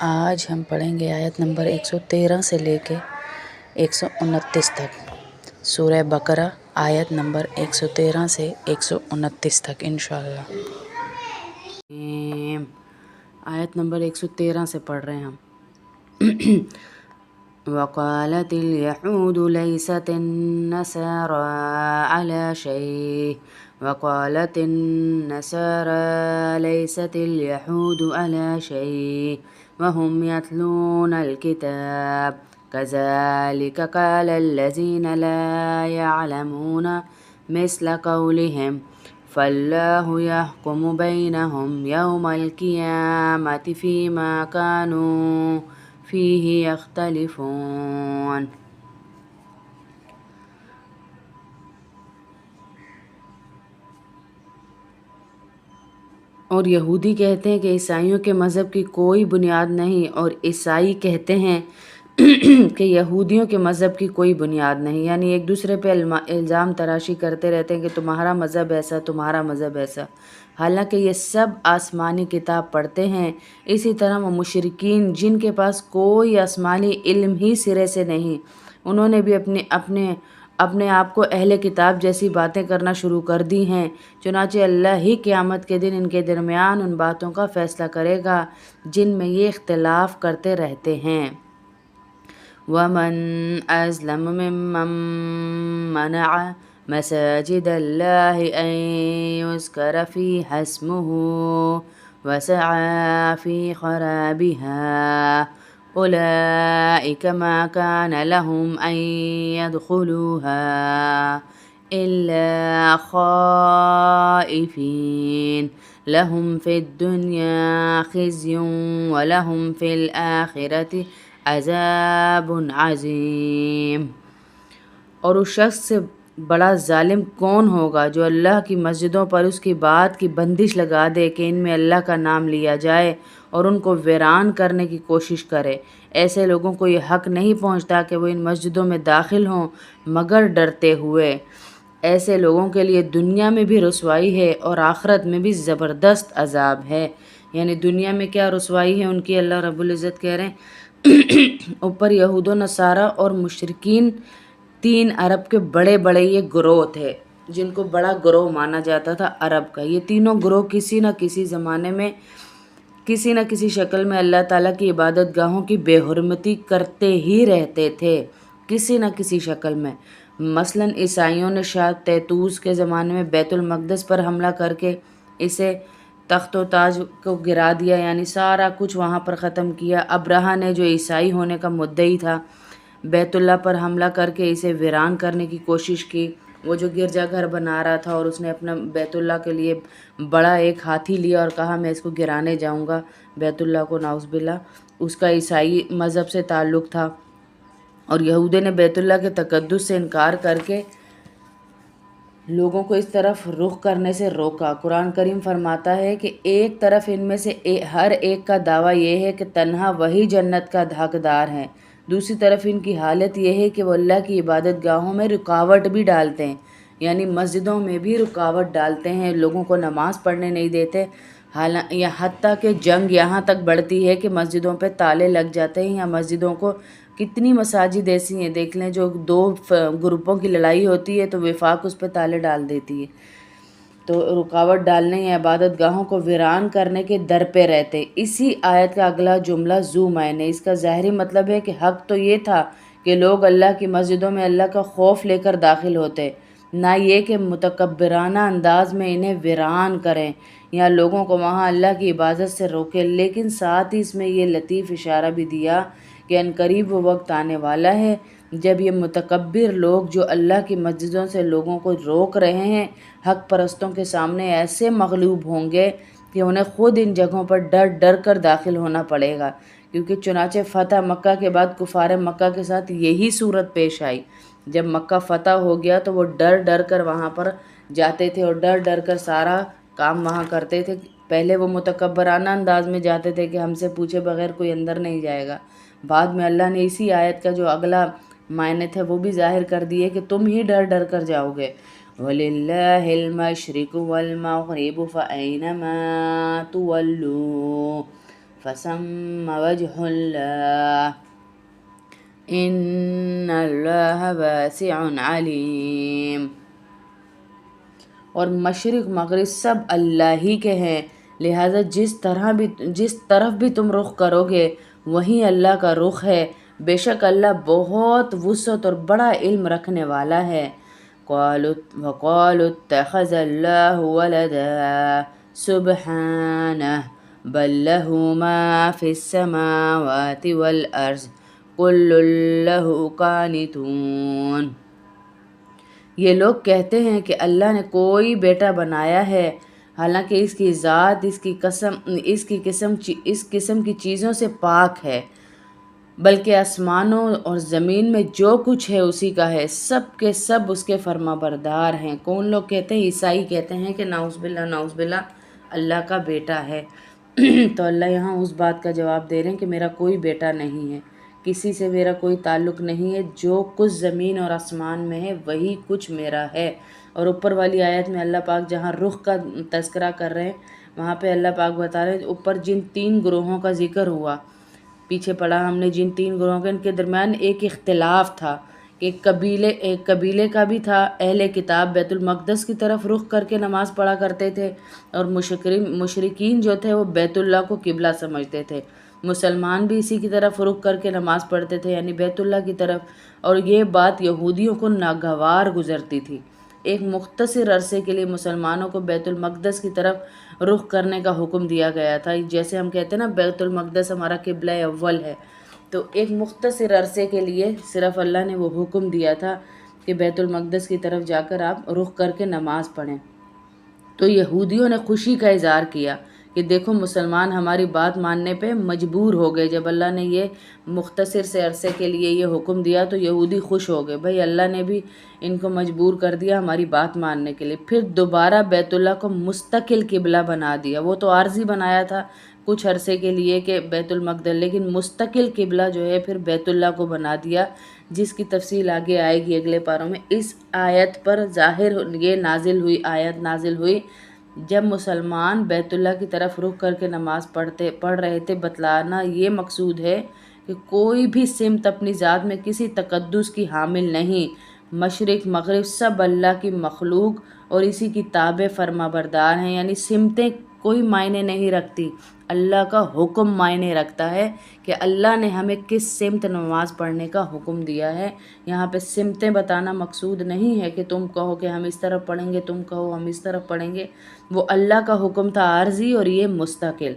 آج ہم پڑھیں گے آیت نمبر 113 سے لے کے 129 تک۔ سورہ بقرہ آیت نمبر 113 سے 129 تک انشاءاللہ۔ آیت نمبر 113 سے پڑھ رہے ہیں ہم۔ وقالت اليهود ليست النصارى على شيء وقالت النصارى ليست اليهود على شيء وهم يتلون الكتاب كذلك قال الذين لا يعلمون مثل قولهم فالله يحكم بينهم يوم القيامة فيما كانوا فيه يختلفون۔ اور یہودی کہتے ہیں کہ عیسائیوں کے مذہب کی کوئی بنیاد نہیں، اور عیسائی کہتے ہیں کہ یہودیوں کے مذہب کی کوئی بنیاد نہیں، یعنی ایک دوسرے پہ الزام تراشی کرتے رہتے ہیں کہ تمہارا مذہب ایسا، تمہارا مذہب ایسا، حالانکہ یہ سب آسمانی کتاب پڑھتے ہیں۔ اسی طرح وہ مشرکین جن کے پاس کوئی آسمانی علم ہی سرے سے نہیں، انہوں نے بھی اپنے آپ کو اہل کتاب جیسی باتیں کرنا شروع کر دی ہیں۔ چنانچہ اللہ ہی قیامت کے دن ان کے درمیان ان باتوں کا فیصلہ کرے گا جن میں یہ اختلاف کرتے رہتے ہیں۔ وَمَنْ أَظْلَمُ مِمَّنْ مَنَعَ مَسَاجِدَ اللَّهِ أَنْ يُذْكَرَ فِيهَا اسْمُهُ وَسَعَى فِي خَرَابِهَا أُولَئِكَ مَا كَانَ لَهُمْ أَنْ يَدْخُلُوهَا إِلَّا خَائِفِينَ لَهُمْ فِي الدُّنْيَا خِزْيٌ وَلَهُمْ فِي الْآخِرَةِ عذاب عظیم۔ اور اس شخص سے بڑا ظالم کون ہوگا جو اللہ کی مسجدوں پر اس کی بات کی بندش لگا دے کہ ان میں اللہ کا نام لیا جائے اور ان کو ویران کرنے کی کوشش کرے۔ ایسے لوگوں کو یہ حق نہیں پہنچتا کہ وہ ان مسجدوں میں داخل ہوں مگر ڈرتے ہوئے۔ ایسے لوگوں کے لیے دنیا میں بھی رسوائی ہے اور آخرت میں بھی زبردست عذاب ہے۔ یعنی دنیا میں کیا رسوائی ہے ان کی، اللہ رب العزت کہہ رہے ہیں اوپر یہود و نصارہ اور مشرکین 3 عرب کے بڑے بڑے یہ گروہ تھے جن کو بڑا گروہ مانا جاتا تھا عرب کا۔ یہ تینوں گروہ کسی نہ کسی زمانے میں کسی نہ کسی شکل میں اللہ تعالیٰ کی عبادت گاہوں کی بے حرمتی کرتے ہی رہتے تھے، کسی نہ کسی شکل میں۔ مثلاً عیسائیوں نے شاہ تیتوس کے زمانے میں بیت المقدس پر حملہ کر کے اسے تخت و تاج کو گرا دیا، یعنی سارا کچھ وہاں پر ختم کیا۔ ابرہہ نے جو عیسائی ہونے کا مدعی تھا بیت اللہ پر حملہ کر کے اسے ویران کرنے کی کوشش کی۔ وہ جو گرجا گھر بنا رہا تھا اور اس نے اپنا بیت اللہ کے لیے بڑا ایک ہاتھی لیا اور کہا میں اس کو گرانے جاؤں گا بیت اللہ کو، نعوذ باللہ، اس کا عیسائی مذہب سے تعلق تھا۔ اور یہودی نے بیت اللہ کے تقدس سے انکار کر کے لوگوں کو اس طرف رخ کرنے سے روکا۔ قرآن کریم فرماتا ہے کہ ایک طرف ان میں سے ہر ایک کا دعویٰ یہ ہے کہ تنہا وہی جنت کا حقدار ہے، دوسری طرف ان کی حالت یہ ہے کہ وہ اللہ کی عبادت گاہوں میں رکاوٹ بھی ڈالتے ہیں، یعنی مسجدوں میں بھی رکاوٹ ڈالتے ہیں، لوگوں کو نماز پڑھنے نہیں دیتے۔ حتیٰ کہ جنگ یہاں تک بڑھتی ہے کہ مسجدوں پہ تالے لگ جاتے ہیں، یا مسجدوں کو کتنی مساجد ایسی ہیں دیکھ لیں جو 2 گروپوں کی لڑائی ہوتی ہے تو وفاق اس پہ تالے ڈال دیتی ہے۔ تو رکاوٹ ڈالنے یا عبادت گاہوں کو ویران کرنے کے در پہ رہتے۔ اسی آیت کا اگلا جملہ ذو معنی، اس کا ظاہری مطلب ہے کہ حق تو یہ تھا کہ لوگ اللہ کی مسجدوں میں اللہ کا خوف لے کر داخل ہوتے، نہ یہ کہ متکبرانہ انداز میں انہیں ویران کریں یا لوگوں کو وہاں اللہ کی عبادت سے روکے۔ لیکن ساتھ ہی اس میں یہ لطیف اشارہ بھی دیا کہ عنقریب وہ وقت آنے والا ہے جب یہ متکبر لوگ جو اللہ کی مسجدوں سے لوگوں کو روک رہے ہیں حق پرستوں کے سامنے ایسے مغلوب ہوں گے کہ انہیں خود ان جگہوں پر ڈر ڈر کر داخل ہونا پڑے گا، کیونکہ چنانچہ فتح مکہ کے بعد کفار مکہ کے ساتھ یہی صورت پیش آئی۔ جب مکہ فتح ہو گیا تو وہ ڈر ڈر کر وہاں پر جاتے تھے اور ڈر ڈر کر سارا کام وہاں کرتے تھے۔ پہلے وہ متکبرانہ انداز میں جاتے تھے کہ ہم سے پوچھے بغیر کوئی اندر نہیں جائے گا، بعد میں اللہ نے اسی آیت کا جو اگلا معنی تھے وہ بھی ظاہر کر دیے کہ تم ہی ڈر ڈر کر جاؤ گے۔ وَلِلَّهِ الْمَشْرِقُ وَالْمَغْرِبُ فَأَيْنَمَا تُوَلُّوا فثم وجه اللہ ان اللہ واسع علیم۔ اور مشرق مغرب سب اللہ ہی کے ہیں، لہٰذا جس طرف بھی تم رخ کرو گے وہیں اللہ کا رخ ہے، بے شک اللہ بہت وسعت اور بڑا علم رکھنے والا ہے۔ وَقَالُوا اتَّخَذَ اللَّهُ وَلَدًا سُبْحَانَهُ بَل لَّهُ مَا فِي السَّمَاوَاتِ وَالْأَرْضِ كُلٌّ لَّهُ قَانِتُونَ۔ یہ لوگ کہتے ہیں کہ اللہ نے کوئی بیٹا بنایا ہے، حالانکہ اس کی ذات اس قسم کی چیزوں سے پاک ہے، بلکہ آسمانوں اور زمین میں جو کچھ ہے اسی کا ہے، سب کے سب اس کے فرما بردار ہیں۔ کون لوگ کہتے ہیں؟ عیسائی کہتے ہیں کہ نعوذ باللہ اللہ کا بیٹا ہے۔ تو اللہ یہاں اس بات کا جواب دے رہے ہیں کہ میرا کوئی بیٹا نہیں ہے، کسی سے میرا کوئی تعلق نہیں ہے، جو کچھ زمین اور آسمان میں ہے وہی کچھ میرا ہے۔ اور اوپر والی آیت میں اللہ پاک جہاں رخ کا تذکرہ کر رہے ہیں وہاں پہ اللہ پاک بتا رہے ہیں اوپر جن 3 گروہوں کا ذکر ہوا، پیچھے پڑھا ہم نے، جن 3 گروہوں کے ان کے درمیان ایک اختلاف تھا کہ ایک قبیلے کا بھی تھا، اہل کتاب بیت المقدس کی طرف رخ کر کے نماز پڑھا کرتے تھے، اور مشرکین جو تھے وہ بیت اللہ کو قبلہ سمجھتے تھے۔ مسلمان بھی اسی کی طرف رخ کر کے نماز پڑھتے تھے، یعنی بیت اللہ کی طرف، اور یہ بات یہودیوں کو ناگوار گزرتی تھی۔ ایک مختصر عرصے کے لیے مسلمانوں کو بیت المقدس کی طرف رخ کرنے کا حکم دیا گیا تھا، جیسے ہم کہتے ہیں نا بیت المقدس ہمارا قبلہ اول ہے، تو ایک مختصر عرصے کے لیے صرف اللہ نے وہ حکم دیا تھا کہ بیت المقدس کی طرف جا کر آپ رخ کر کے نماز پڑھیں۔ تو یہودیوں نے خوشی کا اظہار کیا کہ دیکھو مسلمان ہماری بات ماننے پہ مجبور ہو گئے، جب اللہ نے یہ مختصر سے عرصے کے لیے یہ حکم دیا تو یہودی خوش ہو گئے، بھئی اللہ نے بھی ان کو مجبور کر دیا ہماری بات ماننے کے لیے۔ پھر دوبارہ بیت اللہ کو مستقل قبلہ بنا دیا، وہ تو عارضی بنایا تھا کچھ عرصے کے لیے کہ بیت المقدس، لیکن مستقل قبلہ جو ہے پھر بیت اللہ کو بنا دیا، جس کی تفصیل آگے آئے گی اگلے پاروں میں۔ اس آیت پر ظاہر یہ آیت نازل ہوئی جب مسلمان بیت اللہ کی طرف رخ کر کے نماز پڑھ رہے تھے۔ بتلانا یہ مقصود ہے کہ کوئی بھی سمت اپنی ذات میں کسی تقدس کی حامل نہیں، مشرق مغرب سب اللہ کی مخلوق اور اسی کی تابع فرما بردار ہیں، یعنی سمتیں کوئی معنی نہیں رکھتی، اللہ کا حکم معنی رکھتا ہے کہ اللہ نے ہمیں کس سمت نماز پڑھنے کا حکم دیا ہے۔ یہاں پہ سمتیں بتانا مقصود نہیں ہے کہ تم کہو کہ ہم اس طرف پڑھیں گے، تم کہو ہم اس طرف پڑھیں گے، وہ اللہ کا حکم تھا عارضی اور یہ مستقل۔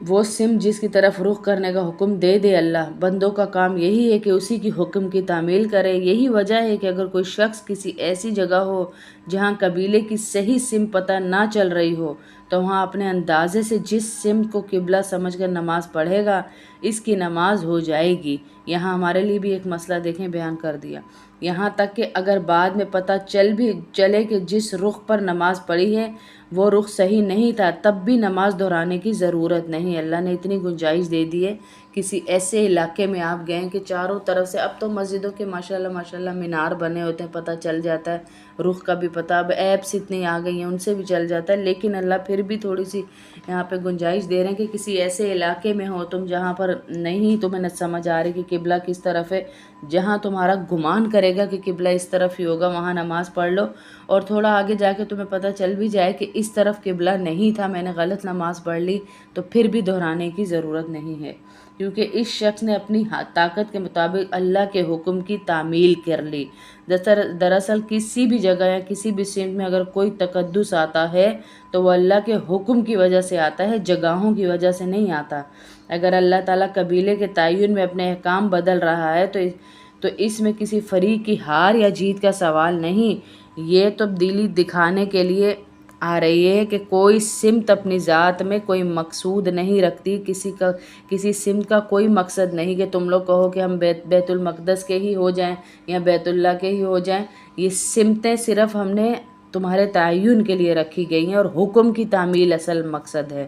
وہ سمت جس کی طرف رخ کرنے کا حکم دے اللہ، بندوں کا کام یہی ہے کہ اسی کی حکم کی تعمیل کرے۔ یہی وجہ ہے کہ اگر کوئی شخص کسی ایسی جگہ ہو جہاں قبیلے کی صحیح سمت پتہ نہ چل رہی ہو تو وہاں اپنے اندازے سے جس سمت کو قبلہ سمجھ کر نماز پڑھے گا اس کی نماز ہو جائے گی۔ یہاں ہمارے لیے بھی ایک مسئلہ دیکھیں بیان کر دیا، یہاں تک کہ اگر بعد میں پتہ چلے کہ جس رخ پر نماز پڑھی ہے وہ رخ صحیح نہیں تھا، تب بھی نماز دہرانے کی ضرورت نہیں۔ اللہ نے اتنی گنجائش دے دی ہے، کسی ایسے علاقے میں آپ گئے کہ چاروں طرف سے، اب تو مسجدوں کے ماشاءاللہ مینار بنے ہوتے ہیں، پتہ چل جاتا ہے رخ کا بھی پتہ، اب ایپس اتنی آ گئی ہیں ان سے بھی چل جاتا ہے، لیکن اللہ پھر بھی تھوڑی سی یہاں پہ گنجائش دے رہے ہیں کہ کسی ایسے علاقے میں ہو تم جہاں پر نہیں تمہیں نہ سمجھ آ رہی کہ قبلہ کس طرف ہے، جہاں تمہارا گمان کرے گا کہ قبلہ اس طرف ہی ہوگا وہاں نماز پڑھ لو، اور تھوڑا آگے جا کے تمہیں پتہ چل بھی جائے کہ اس طرف قبلہ نہیں تھا، میں نے غلط نماز پڑھ لی، تو پھر بھی دہرانے کی ضرورت نہیں ہے، کیونکہ اس شخص نے اپنی طاقت کے مطابق اللہ کے حکم کی تعمیل کر لی۔ دراصل کسی بھی جگہ یا کسی بھی سمت میں اگر کوئی تقدس آتا ہے تو وہ اللہ کے حکم کی وجہ سے آتا ہے، جگہوں کی وجہ سے نہیں آتا۔ اگر اللہ تعالیٰ قبیلے کے تعین میں اپنے احکام بدل رہا ہے تو اس میں کسی فریق کی ہار یا جیت کا سوال نہیں، یہ تبدیلی دکھانے کے لیے آ رہی ہے کہ کوئی سمت اپنی ذات میں کوئی مقصود نہیں رکھتی، کسی سمت کا کوئی مقصد نہیں کہ تم لوگ کہو کہ ہم بیت المقدس کے ہی ہو جائیں یا بیت اللہ کے ہی ہو جائیں۔ یہ سمتیں صرف ہم نے تمہارے تعین کے لیے رکھی گئی ہیں، اور حکم کی تعمیل اصل مقصد ہے،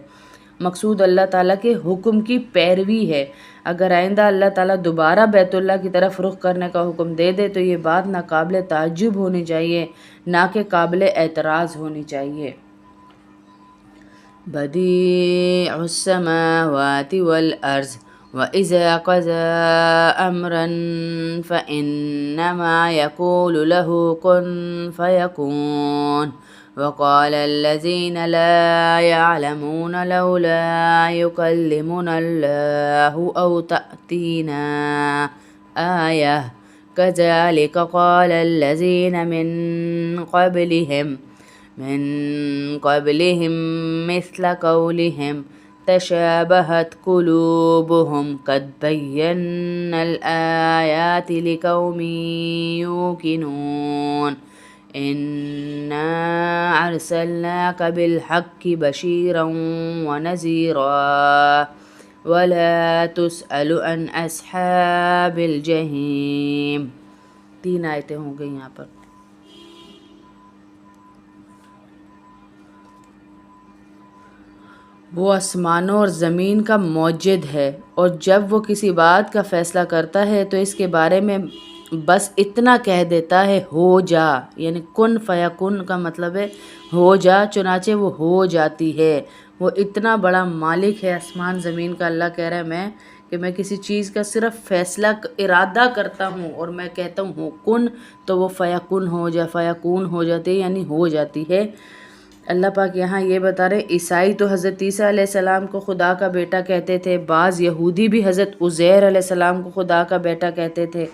مقصود اللہ تعالیٰ کے حکم کی پیروی ہے۔ اگر آئندہ اللہ تعالیٰ دوبارہ بیت اللہ کی طرف رخ کرنے کا حکم دے تو یہ بات ناقابل تعجب ہونی چاہیے، نہ کہ قابل اعتراض ہونی چاہیے۔ بديع السماوات والأرض وإذا قضى أمرا فإنما يقول له كن فيكون وقال الذين لا يعلمون لولا يكلمنا الله أو تأتينا آية كذلك قال الذين من قبلهم مثل قولهم تشابهت قلوبهم قد بينا الآيات لقوم يوقنون إنا أرسلناك بالحق بشيرا ونذيرا ولا تسأل عن أصحاب الجحيم. 3 آیتیں ہوں گئی یہاں پر. وہ آسمانوں اور زمین کا موجد ہے اور جب وہ کسی بات کا فیصلہ کرتا ہے تو اس کے بارے میں بس اتنا کہہ دیتا ہے ہو جا، یعنی کن فیکن کا مطلب ہے ہو جا، چنانچہ وہ ہو جاتی ہے. وہ اتنا بڑا مالک ہے آسمان زمین کا. اللہ کہہ رہا ہے کہ میں کسی چیز کا صرف فیصلہ ارادہ کرتا ہوں اور میں کہتا ہوں کن تو وہ فیکن ہو جاتی ہے، یعنی ہو جاتی ہے. اللہ پاک یہاں یہ بتا رہے عیسائی تو حضرت عیسیٰ علیہ السلام کو خدا کا بیٹا کہتے تھے، بعض یہودی بھی حضرت عزیر علیہ السلام کو خدا کا بیٹا کہتے تھے،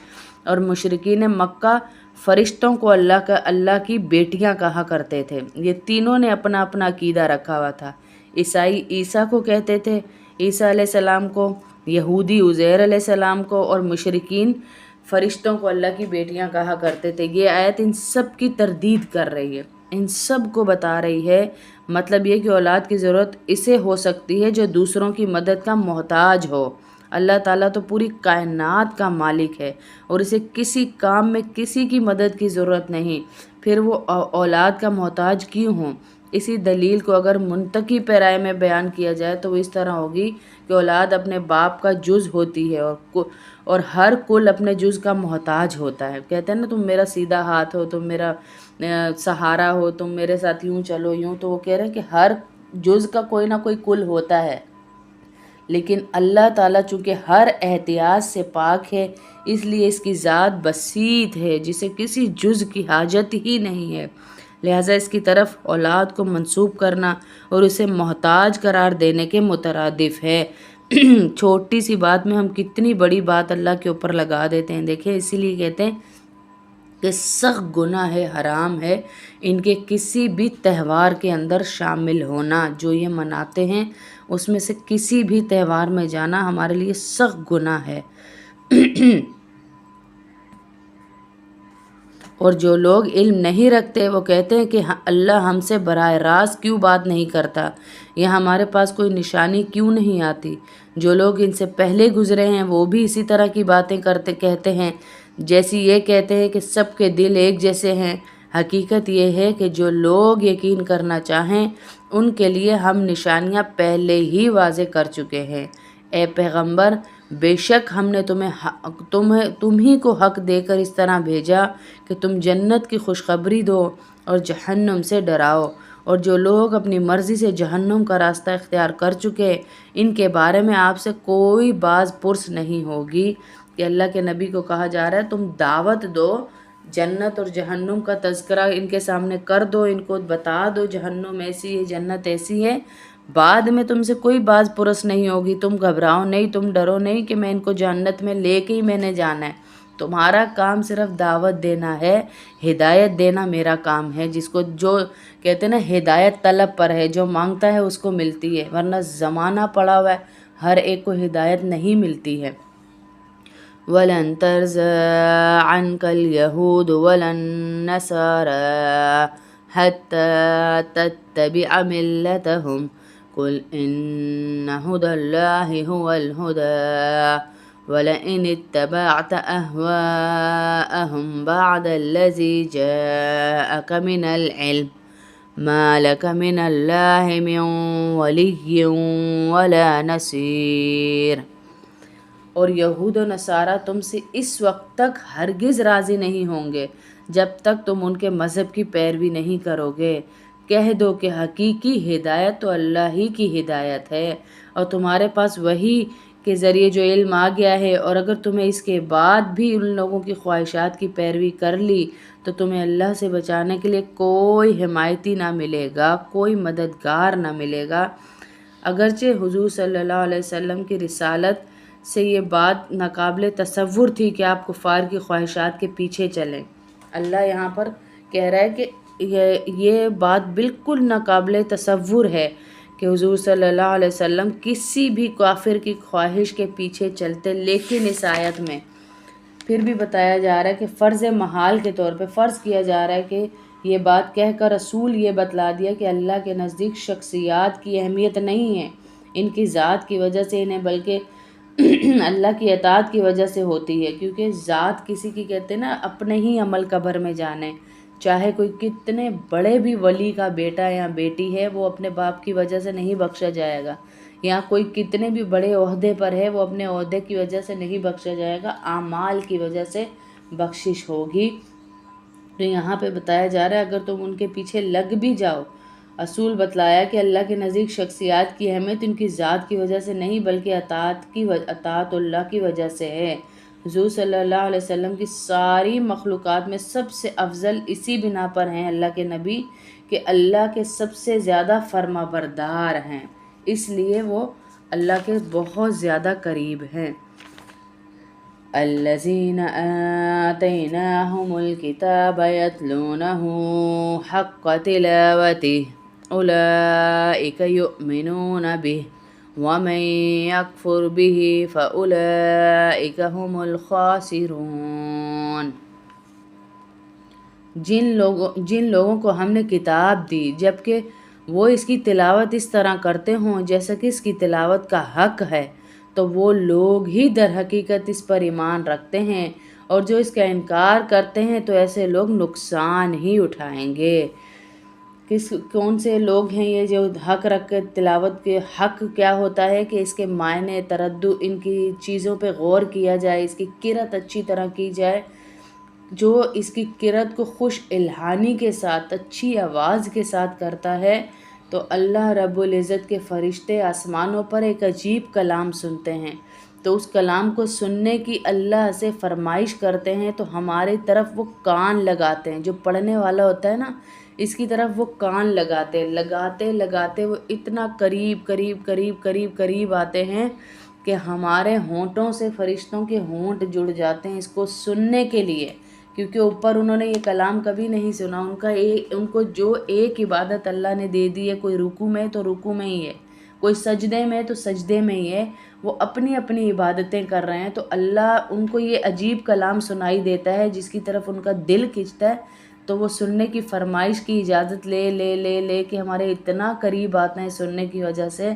اور مشرکین مکہ فرشتوں کو اللہ کی بیٹیاں کہا کرتے تھے. یہ تینوں نے اپنا اپنا عقیدہ رکھا ہوا تھا. عیسائی عیسیٰ کو کہتے تھے عیسیٰ علیہ السلام کو، یہودی عزیر علیہ السلام کو، اور مشرکین فرشتوں کو اللہ کی بیٹیاں کہا کرتے تھے. یہ آیت ان سب کی تردید کر رہی ہے، ان سب کو بتا رہی ہے. مطلب یہ کہ اولاد کی ضرورت اسے ہو سکتی ہے جو دوسروں کی مدد کا محتاج ہو. اللہ تعالیٰ تو پوری کائنات کا مالک ہے اور اسے کسی کام میں کسی کی مدد کی ضرورت نہیں، پھر وہ اولاد کا محتاج کیوں ہوں؟ اسی دلیل کو اگر منطقی پیرائے میں بیان کیا جائے تو وہ اس طرح ہوگی کہ اولاد اپنے باپ کا جز ہوتی ہے اور ہر کل اپنے جز کا محتاج ہوتا ہے. کہتے ہیں نا تم میرا سیدھا ہاتھ ہو، تم میرا سہارا ہو، تم میرے ساتھ یوں چلو یوں. تو وہ کہہ رہے ہیں کہ ہر جز کا کوئی نہ کوئی کل ہوتا ہے، لیکن اللہ تعالیٰ چونکہ ہر احتیاط سے پاک ہے اس لیے اس کی ذات بسیط ہے جسے کسی جز کی حاجت ہی نہیں ہے. لہٰذا اس کی طرف اولاد کو منسوب کرنا اور اسے محتاج قرار دینے کے مترادف ہے. چھوٹی سی بات میں ہم کتنی بڑی بات اللہ کے اوپر لگا دیتے ہیں. دیکھیں اسی لیے کہتے ہیں کہ سخت گناہ ہے، حرام ہے ان کے کسی بھی تہوار کے اندر شامل ہونا. جو یہ مناتے ہیں اس میں سے کسی بھی تہوار میں جانا ہمارے لیے سخت گناہ ہے. اور جو لوگ علم نہیں رکھتے وہ کہتے ہیں کہ اللہ ہم سے براہ راست کیوں بات نہیں کرتا، یا ہمارے پاس کوئی نشانی کیوں نہیں آتی. جو لوگ ان سے پہلے گزرے ہیں وہ بھی اسی طرح کی باتیں کہتے ہیں، جیسی یہ کہتے ہیں کہ سب کے دل ایک جیسے ہیں. حقیقت یہ ہے کہ جو لوگ یقین کرنا چاہیں ان کے لیے ہم نشانیاں پہلے ہی واضح کر چکے ہیں. اے پیغمبر، بے شک ہم نے تم ہی کو حق دے کر اس طرح بھیجا کہ تم جنت کی خوشخبری دو اور جہنم سے ڈراؤ. اور جو لوگ اپنی مرضی سے جہنم کا راستہ اختیار کر چکے ان کے بارے میں آپ سے کوئی باز پرس نہیں ہوگی. کہ اللہ کے نبی کو کہا جا رہا ہے تم دعوت دو، جنت اور جہنم کا تذکرہ ان کے سامنے کر دو، ان کو بتا دو جہنم ایسی ہے جنت ایسی ہے، بعد میں تم سے کوئی باز پرس نہیں ہوگی. تم گھبراؤ نہیں، تم ڈرو نہیں کہ میں ان کو جنت میں لے کے ہی میں نے جانا ہے. تمہارا کام صرف دعوت دینا ہے، ہدایت دینا میرا کام ہے. جس کو جو کہتے ہیں نا ہدایت طلب پر ہے، جو مانگتا ہے اس کو ملتی ہے، ورنہ زمانہ پڑا ہوا ہے ہر ایک کو ہدایت نہیں ملتی ہے. وَلَن تَرْضَىٰ عَنْكَ الْيَهُودُ وَلَا النَّصَارَىٰ حَتَّىٰ تَتَّبِعَ مِلَّتَهُمْ قُلْ إِنَّ هُدَى اللَّهِ هُوَ الْهُدَىٰ وَلَئِنِ اتَّبَعْتَ أَهْوَاءَهُمْ بَعْدَ الَّذِي جَاءَكَ مِنَ الْعِلْمِ مَا لَكَ مِنَ اللَّهِ مِن وَلِيٍّ وَلَا نَصِيرٍ. اور یہود و نصارہ تم سے اس وقت تک ہرگز راضی نہیں ہوں گے جب تک تم ان کے مذہب کی پیروی نہیں کرو گے. کہہ دو کہ حقیقی ہدایت تو اللہ ہی کی ہدایت ہے اور تمہارے پاس وحی کے ذریعے جو علم آ گیا ہے، اور اگر تمہیں اس کے بعد بھی ان لوگوں کی خواہشات کی پیروی کر لی تو تمہیں اللہ سے بچانے کے لیے کوئی حمایتی نہ ملے گا، کوئی مددگار نہ ملے گا۔ اگرچہ حضور صلی اللہ علیہ وسلم کی رسالت سے یہ بات ناقابل تصور تھی کہ آپ کفار کی خواہشات کے پیچھے چلیں۔ اللہ یہاں پر کہہ رہا ہے کہ یہ بات بالکل ناقابل تصور ہے کہ حضور صلی اللہ علیہ وسلم کسی بھی کافر کی خواہش کے پیچھے چلتے، لیکن اس آیت میں پھر بھی بتایا جا رہا ہے کہ فرض محال کے طور پہ فرض کیا جا رہا ہے کہ یہ بات کہہ کر رسول یہ بتلا دیا کہ اللہ کے نزدیک شخصیات کی اہمیت نہیں ہے ان کی ذات کی وجہ سے انہیں، بلکہ اللہ کی اطاعت کی وجہ سے ہوتی ہے، کیونکہ ذات کسی کی کہتے ہیں نا اپنے ہی عمل قبر میں جانے، چاہے کوئی کتنے بڑے بھی ولی کا بیٹا یا بیٹی ہے وہ اپنے باپ کی وجہ سے نہیں بخشا جائے گا، یا کوئی کتنے بھی بڑے عہدے پر ہے وہ اپنے عہدے کی وجہ سے نہیں بخشا جائے گا، اعمال کی وجہ سے بخشش ہوگی۔ تو یہاں پہ بتایا جا رہا ہے اگر تم ان کے پیچھے لگ بھی جاؤ، اصول بتلایا کہ اللہ کے نزدیک شخصیات کی اہمیت ان کی ذات کی وجہ سے نہیں بلکہ اطاعت اللہ کی وجہ سے ہے۔ حضور صلی اللہ علیہ وسلم کی ساری مخلوقات میں سب سے افضل اسی بنا پر ہیں اللہ کے نبی کہ اللہ کے سب سے زیادہ فرما بردار ہیں، اس لیے وہ اللہ کے بہت زیادہ قریب ہیں۔ الذین آتیناہم الکتاب یتلونہ حق تلاوتہ اولئک یؤمنون بہ ومن یکفر بہ فاولئک هم الخاسرون۔ جن لوگوں کو ہم نے کتاب دی جبکہ وہ اس کی تلاوت اس طرح کرتے ہوں جیسا کہ اس کی تلاوت کا حق ہے، تو وہ لوگ ہی در حقیقت اس پر ایمان رکھتے ہیں، اور جو اس کا انکار کرتے ہیں تو ایسے لوگ نقصان ہی اٹھائیں گے۔ کون سے لوگ ہیں یہ جو حق رکھ کے تلاوت کے حق کیا ہوتا ہے کہ اس کے معنی تردد، ان کی چیزوں پہ غور کیا جائے، اس کی قرأت اچھی طرح کی جائے، جو اس کی قرأت کو خوش الحانی کے ساتھ اچھی آواز کے ساتھ کرتا ہے تو اللہ رب العزت کے فرشتے آسمانوں پر ایک عجیب کلام سنتے ہیں، تو اس کلام کو سننے کی اللہ سے فرمائش کرتے ہیں تو ہماری طرف وہ کان لگاتے ہیں، جو پڑھنے والا ہوتا ہے نا اس کی طرف وہ کان لگاتے وہ اتنا قریب آتے ہیں کہ ہمارے ہونٹوں سے فرشتوں کے ہونٹ جڑ جاتے ہیں اس کو سننے کے لیے، کیونکہ اوپر انہوں نے یہ کلام کبھی نہیں سنا، ان کو جو ایک عبادت اللہ نے دے دی ہے، کوئی رکوع میں تو رکوع میں ہی ہے، کوئی سجدے میں تو سجدے میں ہی ہے، وہ اپنی عبادتیں کر رہے ہیں، تو اللہ ان کو یہ عجیب کلام سنائی دیتا ہے جس کی طرف ان کا دل کھنچتا ہے، تو وہ سننے کی فرمائش کی اجازت لے کے ہمارے اتنا قریب آتے ہیں سننے کی وجہ سے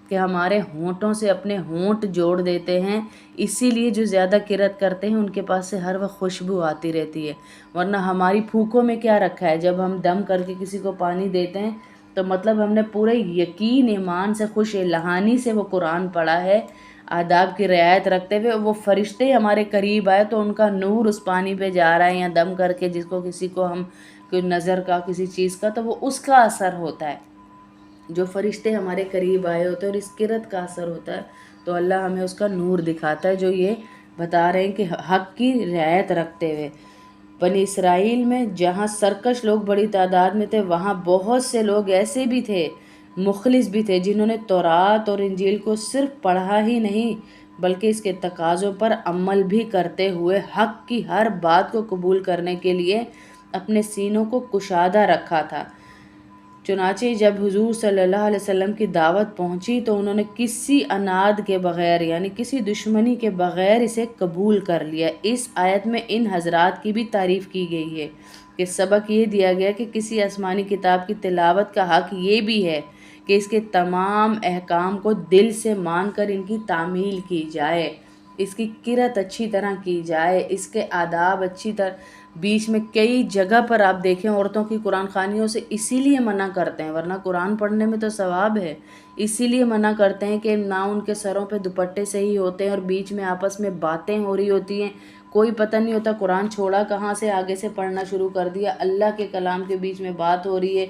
کہ ہمارے ہونٹوں سے اپنے ہونٹ جوڑ دیتے ہیں، اسی لیے جو زیادہ قرأت کرتے ہیں ان کے پاس سے ہر وقت خوشبو آتی رہتی ہے، ورنہ ہماری پھونکوں میں کیا رکھا ہے، جب ہم دم کر کے کسی کو پانی دیتے ہیں تو مطلب ہم نے پورے یقین ایمان سے خوش الحانی سے وہ قرآن پڑھا ہے، آداب کی رعایت رکھتے ہوئے، وہ فرشتے ہمارے قریب آئے تو ان کا نور اس پانی پہ جا رہا ہے، یا دم کر کے جس کو کسی کو ہم کوئی نظر کا کسی چیز کا تو وہ اس کا اثر ہوتا ہے، جو فرشتے ہمارے قریب آئے ہوتے ہیں اور اس قرأت کا اثر ہوتا ہے، تو اللہ ہمیں اس کا نور دکھاتا ہے، جو یہ بتا رہے ہیں کہ حق کی رعایت رکھتے ہوئے۔ بنی اسرائیل میں جہاں سرکش لوگ بڑی تعداد میں تھے، وہاں بہت سے لوگ ایسے بھی تھے، مخلص بھی تھے، جنہوں نے تورات اور انجیل کو صرف پڑھا ہی نہیں بلکہ اس کے تقاضوں پر عمل بھی کرتے ہوئے حق کی ہر بات کو قبول کرنے کے لیے اپنے سینوں کو کشادہ رکھا تھا۔ چنانچہ جب حضور صلی اللہ علیہ وسلم کی دعوت پہنچی تو انہوں نے کسی عناد کے بغیر، یعنی کسی دشمنی کے بغیر اسے قبول کر لیا۔ اس آیت میں ان حضرات کی بھی تعریف کی گئی ہے کہ سبق یہ دیا گیا کہ کسی آسمانی کتاب کی تلاوت کا حق یہ بھی ہے کہ اس کے تمام احکام کو دل سے مان کر ان کی تعمیل کی جائے، اس کی قرأت اچھی طرح کی جائے، اس کے آداب اچھی طرح۔ بیچ میں کئی جگہ پر آپ دیکھیں عورتوں کی قرآن خوانیوں سے اسی لیے منع کرتے ہیں، ورنہ قرآن پڑھنے میں تو ثواب ہے، اسی لیے منع کرتے ہیں کہ نہ ان کے سروں پہ دوپٹے صحیح ہوتے ہیں اور بیچ میں آپس میں باتیں ہو رہی ہوتی ہیں، کوئی پتہ نہیں ہوتا قرآن چھوڑا کہاں سے، آگے سے پڑھنا شروع کر دیا، اللہ کے کلام کے بیچ میں بات ہو رہی ہے،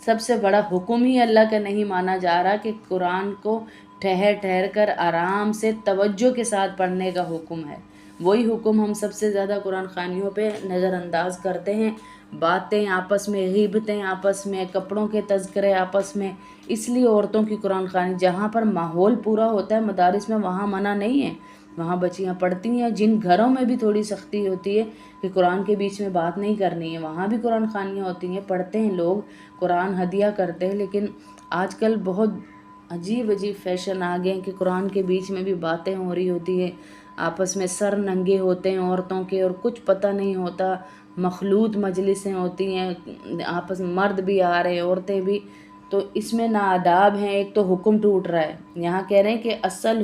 سب سے بڑا حکم ہی اللہ کا نہیں مانا جا رہا کہ قرآن کو ٹھہر ٹھہر کر آرام سے توجہ کے ساتھ پڑھنے کا حکم ہے۔ وہی حکم ہم سب سے زیادہ قرآن خوانیوں پہ نظر انداز کرتے ہیں۔ باتیں آپس میں، غیبتیں آپس میں، کپڑوں کے تذکرے آپس میں، اس لیے عورتوں کی قرآن خوانی جہاں پر ماحول پورا ہوتا ہے مدارس میں وہاں منع نہیں ہے، وہاں بچیاں پڑھتی ہیں۔ جن گھروں میں بھی تھوڑی سختی ہوتی ہے کہ قرآن کے بیچ میں بات نہیں کرنی ہے، وہاں بھی قرآن خوانیاں ہوتی ہیں، پڑھتے ہیں لوگ، قرآن ہدیہ کرتے ہیں۔ لیکن آج کل بہت عجیب عجیب فیشن آ گئے ہیں کہ قرآن کے بیچ میں بھی باتیں ہو رہی ہوتی ہے، آپس میں سر ننگے ہوتے ہیں عورتوں کے اور کچھ پتہ نہیں ہوتا، مخلوط مجلسیں ہوتی ہیں، آپس میں مرد بھی آ رہے ہیں عورتیں بھی، تو اس میں ناآداب ہیں۔ ایک تو حکم ٹوٹ رہا ہے، یہاں کہہ رہے ہیں کہ اصل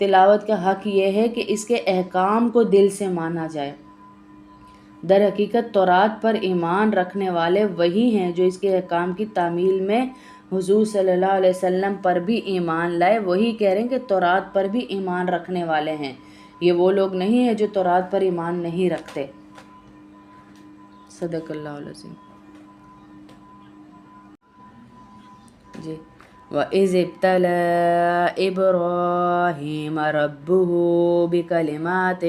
تلاوت کا حق یہ ہے کہ اس کے احکام کو دل سے مانا جائے۔ در حقیقت تورات پر ایمان رکھنے والے وہی ہیں جو اس کے احکام کی تعمیل میں حضور صلی اللہ علیہ وسلم پر بھی ایمان لائے۔ وہی کہہ رہے ہیں کہ تورات پر بھی ایمان رکھنے والے ہیں، یہ وہ لوگ نہیں ہیں جو تورات پر ایمان نہیں رکھتے۔ صدق اللہ العظیم۔ جی وَإِذِ ابْتَلَىٰ إِبْرَاهِيمَ رَبُّهُ بِكَلِمَاتٍ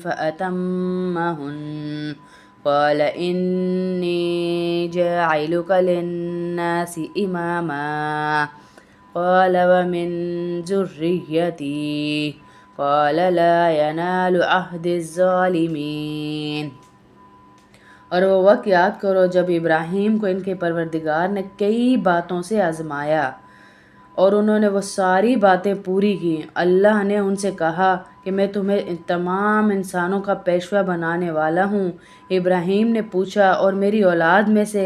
فَأَتَمَّهُنَّ قَالَ إِنِّي جَاعِلُكَ لِلنَّاسِ إِمَامًا قَالَ وَمِن ذُرِّيَّتِي قَالَ لَا يَنَالُ عَهْدِي الظَّالِمِينَ۔ اور وہ وقت یاد کرو جب ابراہیم کو ان کے پروردگار نے کئی باتوں سے آزمایا اور انہوں نے وہ ساری باتیں پوری کی۔ اللہ نے ان سے کہا کہ میں تمہیں تمام انسانوں کا پیشوا بنانے والا ہوں۔ ابراہیم نے پوچھا اور میری اولاد میں سے؟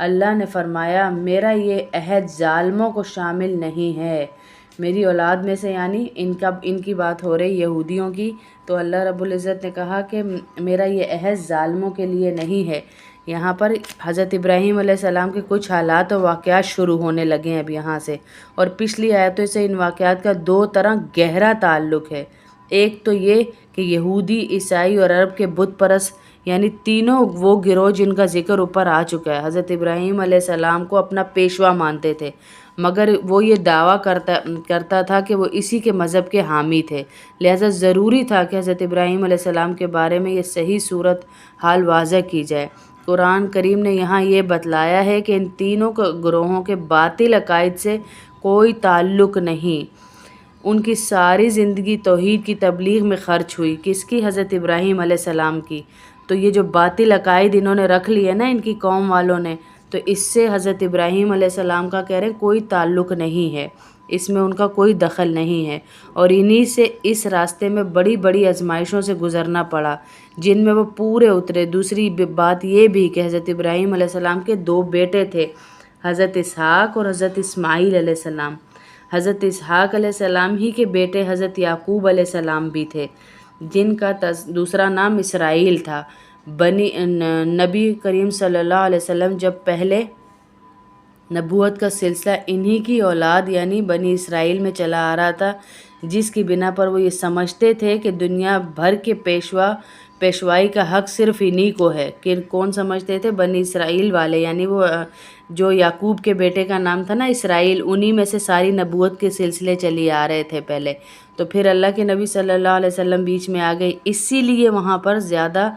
اللہ نے فرمایا میرا یہ عہد ظالموں کو شامل نہیں ہے۔ میری اولاد میں سے یعنی ان کی بات ہو رہی یہودیوں کی، تو اللہ رب العزت نے کہا کہ میرا یہ عہد ظالموں کے لیے نہیں ہے۔ یہاں پر حضرت ابراہیم علیہ السلام کے کچھ حالات و واقعات شروع ہونے لگے ہیں اب یہاں سے، اور پچھلی آیتوں سے ان واقعات کا دو طرح گہرا تعلق ہے۔ ایک تو یہ کہ یہودی، عیسائی اور عرب کے بت پرست یعنی تینوں وہ گروہ جن کا ذکر اوپر آ چکا ہے، حضرت ابراہیم علیہ السلام کو اپنا پیشوا مانتے تھے، مگر وہ یہ دعویٰ کرتا تھا کہ وہ اسی کے مذہب کے حامی تھے، لہذا ضروری تھا کہ حضرت ابراہیم علیہ السلام کے بارے میں یہ صحیح صورت حال واضح کی جائے۔ قرآن کریم نے یہاں یہ بتلایا ہے کہ ان تینوں گروہوں کے باطل عقائد سے کوئی تعلق نہیں، ان کی ساری زندگی توحید کی تبلیغ میں خرچ ہوئی۔ کس کی؟ حضرت ابراہیم علیہ السلام کی۔ تو یہ جو باطل عقائد انہوں نے رکھ لیے نا ان کی قوم والوں نے، تو اس سے حضرت ابراہیم علیہ السلام کا کہہ رہے ہیں کوئی تعلق نہیں ہے، اس میں ان کا کوئی دخل نہیں ہے، اور انہی سے اس راستے میں بڑی بڑی آزمائشوں سے گزرنا پڑا جن میں وہ پورے اترے۔ دوسری بات یہ بھی کہ حضرت ابراہیم علیہ السلام کے دو بیٹے تھے، حضرت اسحاق اور حضرت اسماعیل علیہ السلام۔ حضرت اسحاق علیہ السلام ہی کے بیٹے حضرت یعقوب علیہ السلام بھی تھے، جن کا دوسرا نام اسرائیل تھا۔ نبی کریم صلی اللہ علیہ وسلم جب پہلے نبوت کا سلسلہ انہی کی اولاد یعنی بنی اسرائیل میں چلا آ رہا تھا، جس کی بنا پر وہ یہ سمجھتے تھے کہ دنیا بھر کے پیشوائی کا حق صرف انہی کو ہے۔ کہ کون سمجھتے تھے؟ بنی اسرائیل والے، یعنی وہ جو یعقوب کے بیٹے کا نام تھا نا اسرائیل، انہی میں سے ساری نبوت کے سلسلے چلی آ رہے تھے پہلے۔ تو پھر اللہ کے نبی صلی اللہ علیہ وسلم بیچ میں آ گئے، اسی لیے وہاں پر زیادہ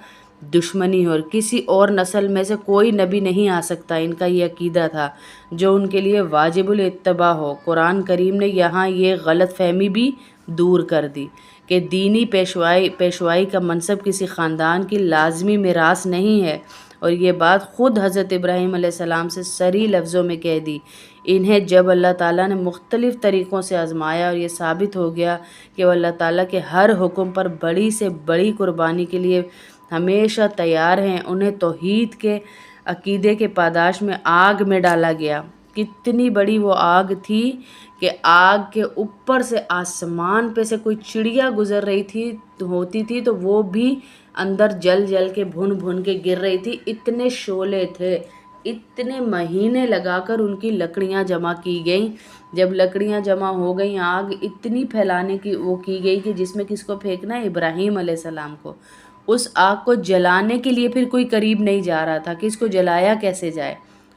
دشمنی ہو، اور کسی اور نسل میں سے کوئی نبی نہیں آ سکتا، ان کا یہ عقیدہ تھا جو ان کے لیے واجب الاتباع ہو۔ قرآن کریم نے یہاں یہ غلط فہمی بھی دور کر دی کہ دینی پیشوائی کا منصب کسی خاندان کی لازمی میراث نہیں ہے، اور یہ بات خود حضرت ابراہیم علیہ السلام سے صریح لفظوں میں کہہ دی۔ انہیں جب اللہ تعالیٰ نے مختلف طریقوں سے آزمایا اور یہ ثابت ہو گیا کہ وہ اللہ تعالیٰ کے ہر حکم پر بڑی سے بڑی قربانی کے لیے ہمیشہ تیار ہیں، انہیں توحید کے عقیدے کے پاداش میں آگ میں ڈالا گیا۔ کتنی بڑی وہ آگ تھی کہ آگ کے اوپر سے آسمان پہ سے کوئی چڑیا گزر رہی ہوتی تھی تو وہ بھی اندر جل جل کے بھن کے گر رہی تھی، اتنے شعلے تھے، اتنے مہینے لگا کر ان کی لکڑیاں جمع کی گئیں۔ جب لکڑیاں جمع ہو گئیں، آگ اتنی پھیلانے کی وہ کی گئی کہ جس میں کس کو پھینکنا ہے؟ ابراہیم علیہ السلام کو۔ اس آگ کو جلانے کے لیے پھر کوئی قریب نہیں جا رہا تھا کہ اس کو جلایا کیسے جائے،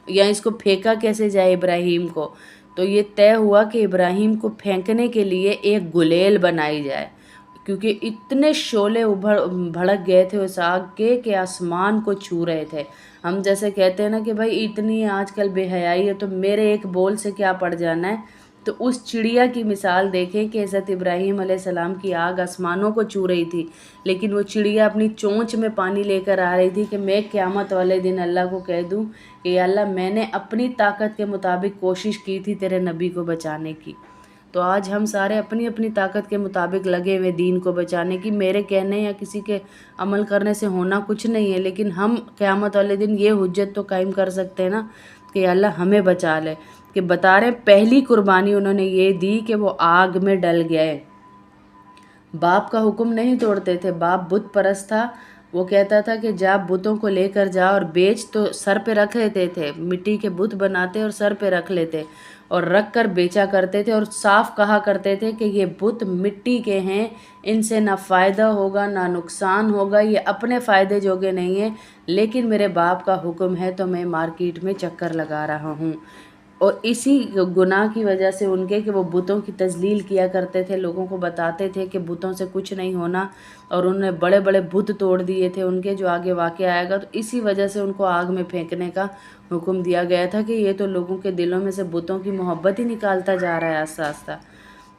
یا اس کو پھینکا کیسے جائے ابراہیم کو؟ تو یہ طے ہوا کہ ابراہیم کو پھینکنے کے لیے ایک گلیل بنائی جائے، کیونکہ اتنے شعلے بھڑک گئے تھے اس آگ کے کہ آسمان کو چھو رہے تھے۔ ہم جیسے کہتے ہیں نا کہ بھائی اتنی آج کل بے حیائی ہے تو میرے ایک بول سے کیا پڑ جانا ہے، تو اس چڑیا کی مثال دیکھیں کہ حضرت ابراہیم علیہ السلام کی آگ آسمانوں کو چھو رہی تھی، لیکن وہ چڑیا اپنی چونچ میں پانی لے کر آ رہی تھی کہ میں قیامت والے دن اللہ کو کہہ دوں کہ یا اللہ میں نے اپنی طاقت کے مطابق کوشش کی تھی تیرے نبی کو بچانے کی۔ تو آج ہم سارے اپنی اپنی طاقت کے مطابق لگے ہوئے دین کو بچانے کی، میرے کہنے یا کسی کے عمل کرنے سے ہونا کچھ نہیں ہے، لیکن ہم قیامت والے دن یہ حجت تو قائم کر سکتے ہیں نا کہ یا اللہ ہمیں بچا لے۔ کہ بتا رہے پہلی قربانی انہوں نے یہ دی کہ وہ آگ میں ڈل گئے، باپ کا حکم نہیں توڑتے تھے۔ باپ بت پرست تھا، وہ کہتا تھا کہ جا بتوں کو لے کر جا اور بیچ، تو سر پہ رکھ لیتے تھے، مٹی کے بت بناتے اور سر پہ رکھ لیتے اور رکھ کر بیچا کرتے تھے، اور صاف کہا کرتے تھے کہ یہ بت مٹی کے ہیں، ان سے نہ فائدہ ہوگا نہ نقصان ہوگا، یہ اپنے فائدے جوگے نہیں ہیں، لیکن میرے باپ کا حکم ہے تو میں مارکیٹ میں چکر لگا رہا ہوں۔ اور اسی گناہ کی وجہ سے ان کے کہ وہ بتوں کی تذلیل کیا کرتے تھے، لوگوں کو بتاتے تھے کہ بتوں سے کچھ نہیں ہونا، اور انہوں نے بڑے بڑے بت توڑ دیے تھے ان کے، جو آگے واقعہ آئے گا۔ تو اسی وجہ سے ان کو آگ میں پھینکنے کا حکم دیا گیا تھا کہ یہ تو لوگوں کے دلوں میں سے بتوں کی محبت ہی نکالتا جا رہا ہے آہستہ آہستہ۔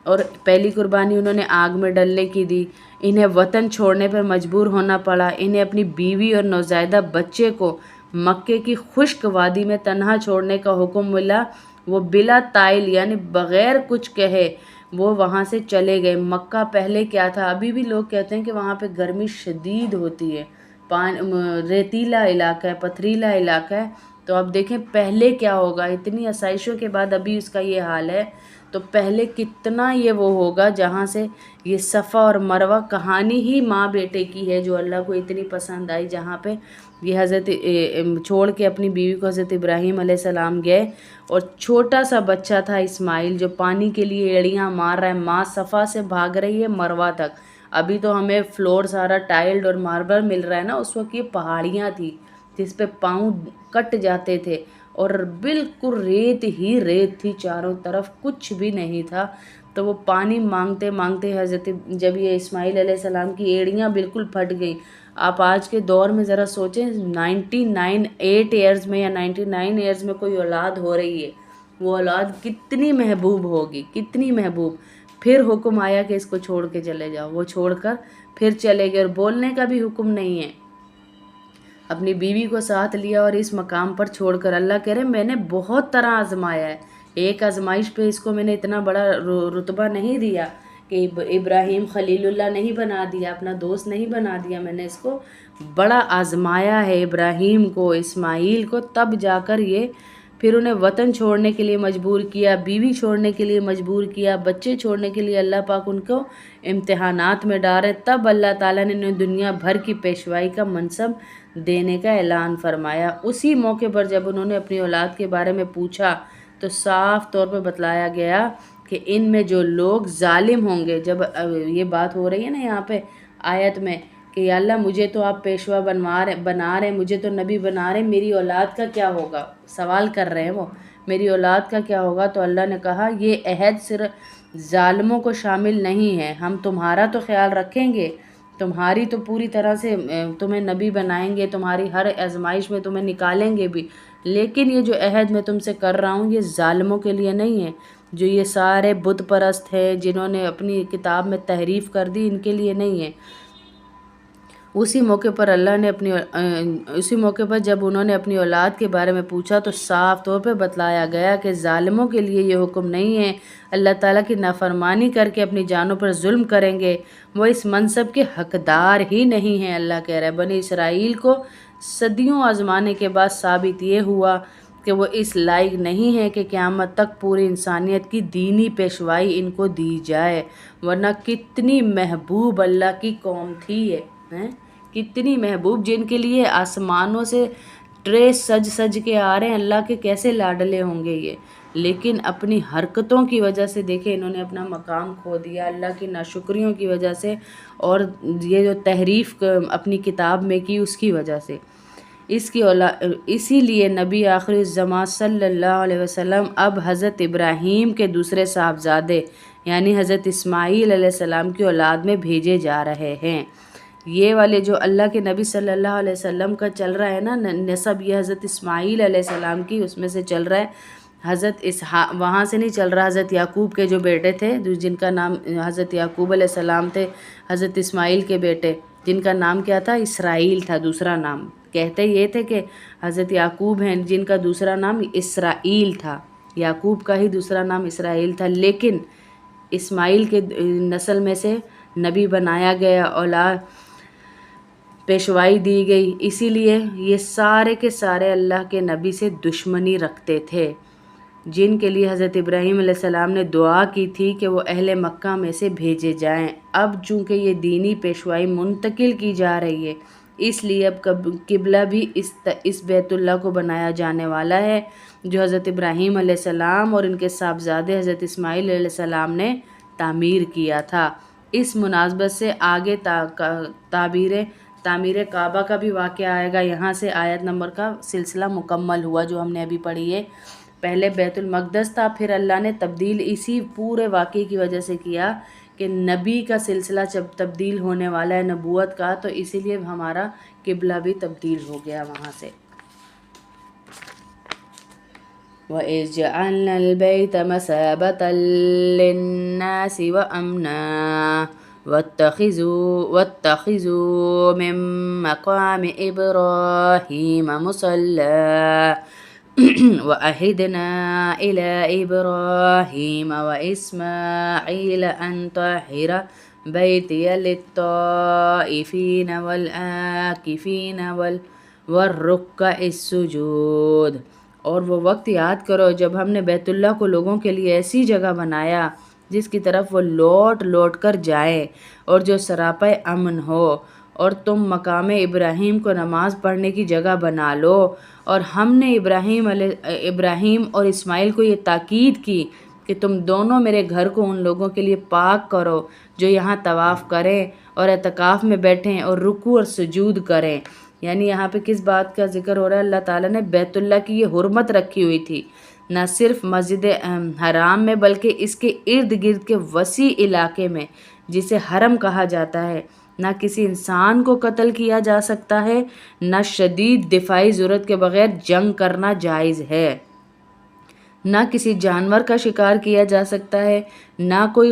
اور پہلی قربانی انہوں نے آگ میں ڈلنے کی دی۔ انہیں وطن چھوڑنے پر مجبور ہونا پڑا، انہیں اپنی بیوی اور نوزائیدہ بچے کو مکے کی خشک وادی میں تنہا چھوڑنے کا حکم ملا۔ وہ بلا طائل یعنی بغیر کچھ کہے وہ وہاں سے چلے گئے۔ مکہ پہلے کیا تھا، ابھی بھی لوگ کہتے ہیں کہ وہاں پہ گرمی شدید ہوتی ہے، ریتیلا علاقہ ہے، پتھریلا علاقہ ہے، تو اب دیکھیں پہلے کیا ہوگا، اتنی آسائشوں کے بعد ابھی اس کا یہ حال ہے، تو پہلے کتنا یہ وہ ہوگا جہاں سے یہ صفا اور مروہ کہانی ہی ماں بیٹے کی ہے جو اللہ کو اتنی پسند آئی، جہاں پہ یہ حضرت چھوڑ کے اپنی بیوی کو حضرت ابراہیم علیہ السلام گئے، اور چھوٹا سا بچہ تھا اسماعیل جو پانی کے لیے ایڑیاں مار رہا ہے، ماں صفا سے بھاگ رہی ہے مروہ تک۔ ابھی تو ہمیں فلور سارا ٹائلڈ اور ماربل مل رہا ہے نا، اس وقت یہ پہاڑیاں تھی جس پہ پاؤں کٹ جاتے تھے، اور بالکل ریت ہی ریت تھی، چاروں طرف کچھ بھی نہیں تھا۔ تو وہ پانی مانگتے مانگتے حضرت جب یہ اسماعیل علیہ السلام کی ایڑیاں بالکل پھٹ گئیں۔ آپ آج کے دور میں ذرا سوچیں 8 ایئرز میں یا 99 ایئرز میں کوئی اولاد ہو رہی ہے، وہ اولاد کتنی محبوب ہوگی، کتنی محبوب۔ پھر حکم آیا کہ اس کو چھوڑ کے چلے جاؤ، وہ چھوڑ کر پھر چلے گئے، اور بولنے کا بھی حکم نہیں ہے۔ اپنی بیوی کو ساتھ لیا اور اس مقام پر چھوڑ کر اللہ کہہ رہے میں نے بہت طرح آزمایا ہے، ایک آزمائش پہ اس کو میں نے اتنا بڑا رتبہ نہیں دیا کہ ابراہیم خلیل اللہ نہیں بنا دیا، اپنا دوست نہیں بنا دیا، میں نے اس کو بڑا آزمایا ہے ابراہیم کو، اسماعیل کو، تب جا کر یہ پھر انہیں وطن چھوڑنے کے لیے مجبور کیا، بیوی چھوڑنے کے لیے مجبور کیا، بچے چھوڑنے کے لیے اللہ پاک ان کو امتحانات میں ڈالے، تب اللہ تعالیٰ نے انہیں دنیا بھر کی پیشوائی کا منصب دینے کا اعلان فرمایا۔ اسی موقع پر جب انہوں نے اپنی اولاد کے بارے میں پوچھا تو صاف طور پر بتلایا گیا کہ ان میں جو لوگ ظالم ہوں گے، جب یہ بات ہو رہی ہے نا یہاں پہ آیت میں کہ یا اللہ مجھے تو آپ پیشوا بنا رہے، مجھے تو نبی بنا رہے، میری اولاد کا کیا ہوگا، سوال کر رہے ہیں وہ، میری اولاد کا کیا ہوگا؟ تو اللہ نے کہا یہ عہد صرف ظالموں کو شامل نہیں ہے، ہم تمہارا تو خیال رکھیں گے، تمہاری تو پوری طرح سے تمہیں نبی بنائیں گے، تمہاری ہر آزمائش میں تمہیں نکالیں گے بھی، لیکن یہ جو عہد میں تم سے کر رہا ہوں یہ ظالموں کے لیے نہیں ہے، جو یہ سارے بت پرست ہیں جنہوں نے اپنی کتاب میں تحریف کر دی، ان کے لیے نہیں ہے۔ اسی موقع پر جب انہوں نے اپنی اولاد کے بارے میں پوچھا تو صاف طور پہ بتلایا گیا کہ ظالموں کے لیے یہ حکم نہیں ہے، اللہ تعالیٰ کی نافرمانی کر کے اپنی جانوں پر ظلم کریں گے، وہ اس منصب کے حقدار ہی نہیں ہیں۔ اللہ کہہ رہا ہے بنی اسرائیل کو صدیوں آزمانے کے بعد ثابت یہ ہوا کہ وہ اس لائق نہیں ہے کہ قیامت تک پوری انسانیت کی دینی پیشوائی ان کو دی جائے، ورنہ کتنی محبوب اللہ کی قوم تھی یہ، کتنی محبوب، جن کے لیے آسمانوں سے ٹرے سج کے آ رہے ہیں، اللہ کے کیسے لاڈلے ہوں گے یہ، لیکن اپنی حرکتوں کی وجہ سے دیکھیں انہوں نے اپنا مقام کھو دیا، اللہ کی ناشکریوں کی وجہ سے، اور یہ جو تحریف اپنی کتاب میں کی اس کی وجہ سے۔ اسی لیے نبی آخر الزمان صلی اللہ علیہ وسلم اب حضرت ابراہیم کے دوسرے صاحبزادے یعنی حضرت اسماعیل علیہ السلام کی اولاد میں بھیجے جا رہے ہیں۔ یہ والے جو اللہ کے نبی صلی اللہ علیہ وسلم کا چل رہا ہے نا نسب، یہ حضرت اسماعیل علیہ السلام کی اس میں سے چل رہا ہے۔ حضرت وہاں سے نہیں چل رہا، حضرت یعقوب کے جو بیٹے تھے جن کا نام حضرت یعقوب علیہ السلام تھے، حضرت اسماعیل کے بیٹے جن کا نام کیا تھا؟ اسرائیل تھا، دوسرا نام کہتے یہ تھے کہ حضرت یعقوب ہیں جن کا دوسرا نام اسرائیل تھا، یعقوب کا ہی دوسرا نام اسرائیل تھا، لیکن اسماعیل کے نسل میں سے نبی بنایا گیا، اولاد پیشوائی دی گئی، اسی لیے یہ سارے کے سارے اللہ کے نبی سے دشمنی رکھتے تھے، جن کے لیے حضرت ابراہیم علیہ السلام نے دعا کی تھی کہ وہ اہل مکہ میں سے بھیجے جائیں۔ اب چونکہ یہ دینی پیشوائی منتقل کی جا رہی ہے، اس لیے اب قبلہ بھی اس بیت اللہ کو بنایا جانے والا ہے جو حضرت ابراہیم علیہ السلام اور ان کے صاحبزادے حضرت اسماعیل علیہ السلام نے تعمیر کیا تھا۔ اس مناسبت سے آگے تعمیر کعبہ کا بھی واقعہ آئے گا، یہاں سے آیت نمبر کا سلسلہ مکمل ہوا جو ہم نے ابھی پڑھی ہے۔ پہلے بیت المقدس تھا، پھر اللہ نے تبدیل اسی پورے واقعے کی وجہ سے کیا کہ نبی کا سلسلہ جب تبدیل ہونے والا ہے نبوت کا، تو اسی لیے ہمارا قبلہ بھی تبدیل ہو گیا وہاں سے۔ وَإِذْ جَعَلْنَا الْبَيْتَ مَثَابَةً لِلنَّاسِ وَأَمْنًا وَاتَّخِذُوا مِن مَّقَامِ إِبْرَاهِيمَ مُصَلًّى وَعَهِدْنَا إِلَىٰ إِبْرَاهِيمَ وَإِسْمَاعِيلَ أَن طَهِّرَ بَيْتِيَ لِلطَّائِفِينَ وَالْعَاكِفِينَ وَالرُّكَّعِ السُّجُودِ۔ اور وہ وقت یاد کرو جب ہم نے بیت اللہ کو لوگوں کے لیے ایسی جگہ بنایا جس کی طرف وہ لوٹ لوٹ کر جائیں اور جو سراپے امن ہو، اور تم مقام ابراہیم کو نماز پڑھنے کی جگہ بنا لو۔ اور ہم نے ابراہیم اور اسماعیل کو یہ تاکید کی کہ تم دونوں میرے گھر کو ان لوگوں کے لیے پاک کرو جو یہاں طواف کریں اور اعتکاف میں بیٹھیں اور رکوع اور سجود کریں۔ یعنی یہاں پہ کس بات کا ذکر ہو رہا ہے؟ اللہ تعالیٰ نے بیت اللہ کی یہ حرمت رکھی ہوئی تھی، نہ صرف مسجد حرام میں بلکہ اس کے ارد گرد کے وسیع علاقے میں جسے حرم کہا جاتا ہے۔ نہ کسی انسان کو قتل کیا جا سکتا ہے، نہ شدید دفاعی ضرورت کے بغیر جنگ کرنا جائز ہے، نہ کسی جانور کا شکار کیا جا سکتا ہے، نہ کوئی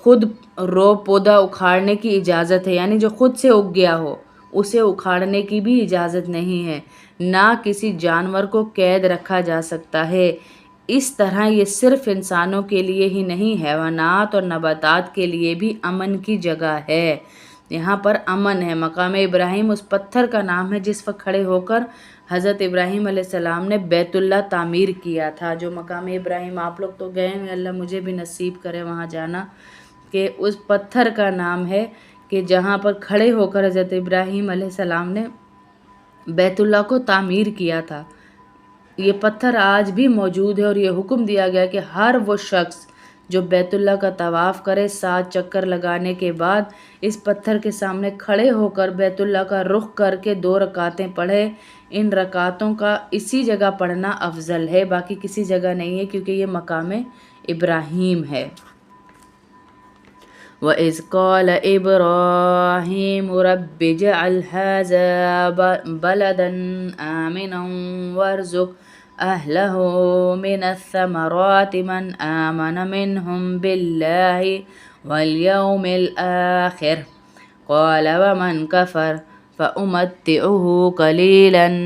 خود رو پودا اکھاڑنے کی اجازت ہے، یعنی جو خود سے اگ گیا ہو اسے اکھاڑنے کی بھی اجازت نہیں ہے، نہ کسی جانور کو قید رکھا جا سکتا ہے۔ اس طرح یہ صرف انسانوں کے لیے ہی نہیں، حیوانات اور نباتات کے لیے بھی امن کی جگہ ہے۔ یہاں پر امن ہے۔ مقام ابراہیم اس پتھر کا نام ہے جس پر کھڑے ہو کر حضرت ابراہیم علیہ السلام نے بیت اللہ تعمیر کیا تھا۔ جو مقام ابراہیم آپ لوگ تو گئے ہیں، اللہ مجھے بھی نصیب کرے وہاں جانا، کہ اس پتھر کا نام ہے کہ جہاں پر کھڑے ہو کر حضرت ابراہیم علیہ السلام نے بیت اللہ کو تعمیر کیا تھا۔ یہ پتھر آج بھی موجود ہے، اور یہ حکم دیا گیا کہ ہر وہ شخص جو بیت اللہ کا طواف کرے 7 چکر لگانے کے بعد اس پتھر کے سامنے کھڑے ہو کر بیت اللہ کا رخ کر کے 2 رکعتیں پڑھے۔ ان رکعتوں کا اسی جگہ پڑھنا افضل ہے، باقی کسی جگہ نہیں ہے، کیونکہ یہ مقام ابراہیم ہے۔ وَإِذْ قَالَ إِبْرَاهِيمُ رَبِّ اجْعَلْ هَٰذَا بَلَدًا آمِنًا وَارْزُقْ أَهْلَهُ مِنَ الثَّمَرَاتِ مَنْ آمَنَ مِنْهُمْ بِاللَّهِ وَالْيَوْمِ الْآخِرِ قَالَ وَمَنْ كَفَرَ فَأُمَتِّعُهُ قَلِيلًا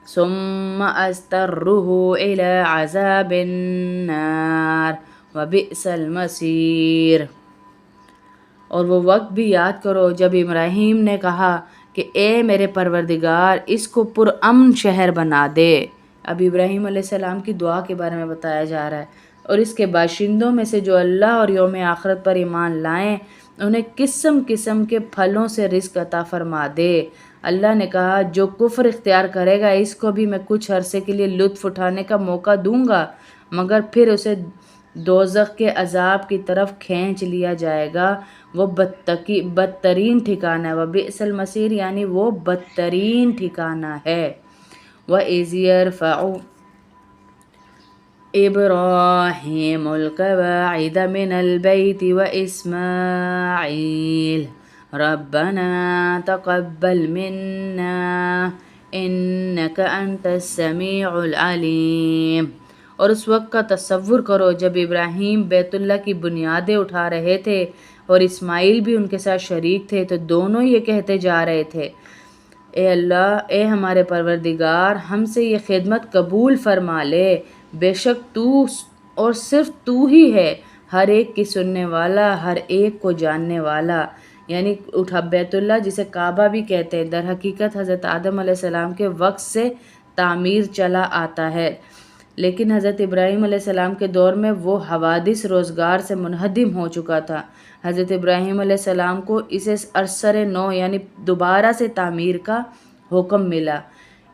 ثُمَّ أَضْطَرُّهُ إِلَىٰ عَذَابِ النَّارِ وَبِئْسَ الْمَصِيرُ۔ اور وہ وقت بھی یاد کرو جب ابراہیم نے کہا کہ اے میرے پروردگار اس کو پرامن شہر بنا دے۔ اب ابراہیم علیہ السلام کی دعا کے بارے میں بتایا جا رہا ہے، اور اس کے باشندوں میں سے جو اللہ اور یوم آخرت پر ایمان لائیں انہیں قسم قسم کے پھلوں سے رزق عطا فرما دے۔ اللہ نے کہا جو کفر اختیار کرے گا اس کو بھی میں کچھ عرصے کے لیے لطف اٹھانے کا موقع دوں گا، مگر پھر اسے دوزخ کے عذاب کی طرف کھینچ لیا جائے گا، وہ بدترین ٹھکانہ ہے، وبئس المصیر یعنی وہ بدترین ٹھکانہ ہے۔ وَإِذْ يَرْفَعُ إِبْرَاهِيمُ الْقَوَاعِدَ مِنَ الْبَيْتِ وَإِسْمَاعِيلُ رَبَّنَا تَقَبَّلْ مِنَّا إِنَّكَ أَنْتَ السَّمِيعُ الْعَلِيمُ۔ اور اس وقت کا تصور کرو جب ابراہیم بیت اللہ کی بنیادیں اٹھا رہے تھے اور اسماعیل بھی ان کے ساتھ شریک تھے، تو دونوں یہ کہتے جا رہے تھے، اے اللہ، اے ہمارے پروردگار، ہم سے یہ خدمت قبول فرما لے، بے شک تو اور صرف تو ہی ہے ہر ایک کی سننے والا، ہر ایک کو جاننے والا۔ یعنی اٹھا بیت اللہ جسے کعبہ بھی کہتے ہیں، در حقیقت حضرت آدم علیہ السلام کے وقت سے تعمیر چلا آتا ہے، لیکن حضرت ابراہیم علیہ السلام کے دور میں وہ حوادث روزگار سے منہدم ہو چکا تھا۔ حضرت ابراہیم علیہ السلام کو اسے ارسر نو یعنی دوبارہ سے تعمیر کا حکم ملا۔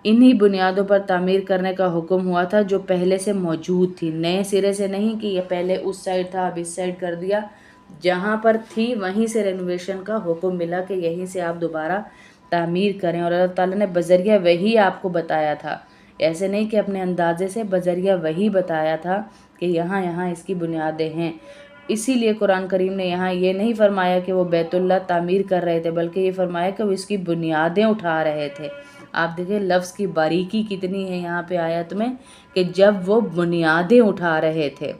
انہی بنیادوں پر تعمیر کرنے کا حکم ہوا تھا جو پہلے سے موجود تھی، نئے سرے سے نہیں کہ یہ پہلے اس سائڈ تھا اب اس سائڈ کر دیا، جہاں پر تھی وہیں سے رینوویشن کا حکم ملا کہ یہیں سے آپ دوبارہ تعمیر کریں، اور اللہ تعالیٰ نے بذریعہ وحی آپ کو بتایا تھا، ایسے نہیں کہ اپنے اندازے سے، بذریعہ وحی بتایا تھا کہ یہاں یہاں اس کی بنیادیں ہیں۔ اسی لیے قرآن کریم نے یہاں یہ نہیں فرمایا کہ وہ بیت اللہ تعمیر کر رہے تھے، بلکہ یہ فرمایا کہ وہ اس کی بنیادیں اٹھا رہے تھے۔ آپ دیکھیں لفظ کی باریکی کتنی ہے یہاں پہ آیت میں، کہ جب وہ بنیادیں اٹھا رہے تھے،